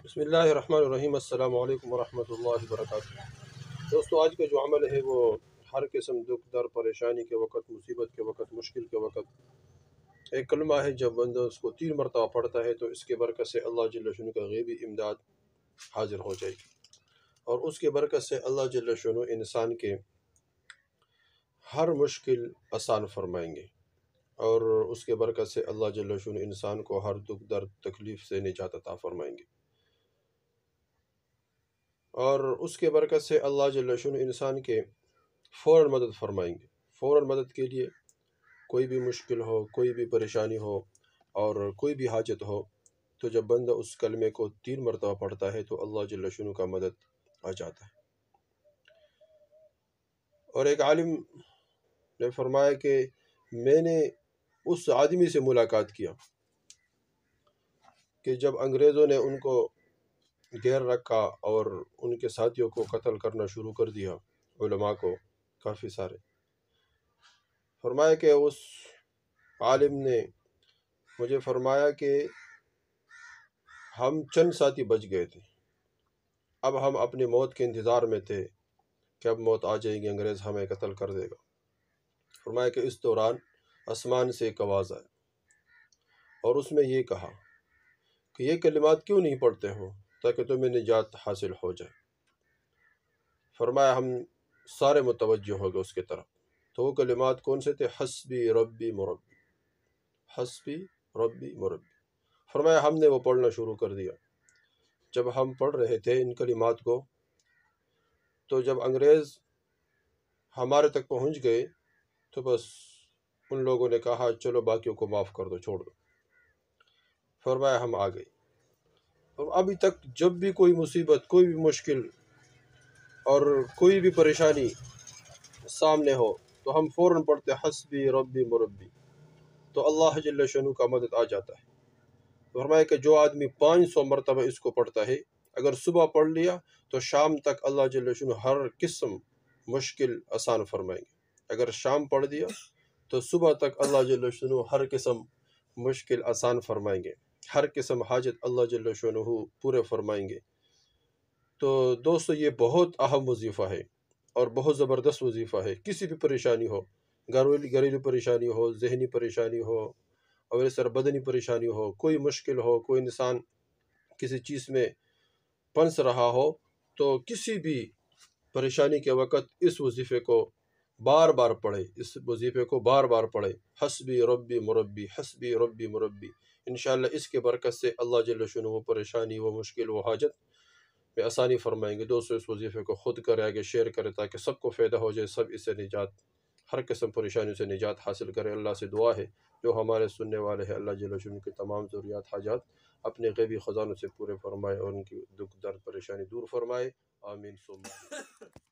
بسم اللہ الرحمن الرحیم۔ السلام علیکم ورحمۃ اللہ وبرکاتہ۔ دوستو، آج کا جو عمل ہے وہ ہر قسم دکھ در پریشانی کے وقت، مصیبت کے وقت، مشکل کے وقت ایک کلمہ ہے۔ جب بندہ اس کو 3 مرتبہ پڑھتا ہے تو اس کے برکت سے اللہ جل شانہ کا غیبی امداد حاضر ہو جائے گی، اور اس کے برکت سے اللہ جل شانہ انسان کے ہر مشکل آسان فرمائیں گے، اور اس کے برکت سے اللہ جل شانہ انسان کو ہر دکھ درد تکلیف سے نجات عطا فرمائیں گے، اور اس کے برکت سے اللہ جل شانہ انسان کے فوراً مدد فرمائیں گے۔ فوراً مدد کے لیے کوئی بھی مشکل ہو، کوئی بھی پریشانی ہو اور کوئی بھی حاجت ہو، تو جب بندہ اس کلمے کو 3 مرتبہ پڑھتا ہے تو اللہ جل شانہ کا مدد آ جاتا ہے۔ اور ایک عالم نے فرمایا کہ میں نے اس آدمی سے ملاقات کیا کہ جب انگریزوں نے ان کو گیر رکھا اور ان کے ساتھیوں کو قتل کرنا شروع کر دیا، علماء کو کافی سارے، فرمایا کہ اس عالم نے مجھے فرمایا کہ ہم چند ساتھی بچ گئے تھے، اب ہم اپنی موت کے انتظار میں تھے کہ اب موت آ جائے گی، انگریز ہمیں قتل کر دے گا۔ فرمایا کہ اس دوران آسمان سے ایک آواز آئی اور اس میں یہ کہا کہ یہ کلمات کیوں نہیں پڑھتے ہو تاکہ تمہیں نجات حاصل ہو جائے۔ فرمایا ہم سارے متوجہ ہو گئے اس کی طرف، تو وہ کلمات کون سے تھے؟ حسبی ربی مربی، حسبی ربی مربی۔ فرمایا ہم نے وہ پڑھنا شروع کر دیا۔ جب ہم پڑھ رہے تھے ان کلمات کو، تو جب انگریز ہمارے تک پہنچ گئے تو بس ان لوگوں نے کہا چلو باقیوں کو معاف کر دو، چھوڑ دو۔ فرمایا ہم آ گئے، اور ابھی تک جب بھی کوئی مصیبت، کوئی بھی مشکل اور کوئی بھی پریشانی سامنے ہو تو ہم فوراً پڑھتے حسبی ربی مربی، تو اللہ جل شانہ کا مدد آ جاتا ہے۔ فرمایا کہ جو آدمی 500 مرتبہ اس کو پڑھتا ہے، اگر صبح پڑھ لیا تو شام تک اللہ جل شانہ ہر قسم مشکل آسان فرمائیں گے۔ اگر شام پڑھ دیا تو صبح تک اللہ جل شانہ ہر قسم مشکل آسان فرمائیں گے، ہر قسم حاجت اللہ جل شانہ پورے فرمائیں گے۔ تو دوستو، یہ بہت اہم وظیفہ ہے اور بہت زبردست وظیفہ ہے۔ کسی بھی پریشانی ہو، گھریلو پریشانی ہو، ذہنی پریشانی ہو، اور اس طرح بدنی پریشانی ہو، کوئی مشکل ہو، کوئی انسان کسی چیز میں پھنس رہا ہو، تو کسی بھی پریشانی کے وقت اس وظیفے کو بار بار پڑھے، اس وظیفے کو بار بار پڑھے، حسبی ربی مربی، حسبی ربی مربی۔ انشاءاللہ اس کے برکت سے اللہ جل شانہ وہ پریشانی، وہ مشکل، وہ حاجت میں آسانی فرمائیں گے۔ دوستو، اس وظیفے کو خود کرے، آگے شیئر کرے تاکہ سب کو فائدہ ہو جائے، سب اس سے نجات، ہر قسم پریشانیوں سے نجات حاصل کرے۔ اللہ سے دعا ہے جو ہمارے سننے والے ہیں، اللہ جل شانہ کے تمام ضروریات، حاجات اپنے غیبی خزانوں سے پورے فرمائے اور ان کی دکھ درد پریشانی دور فرمائے۔ آمین ثم آمین۔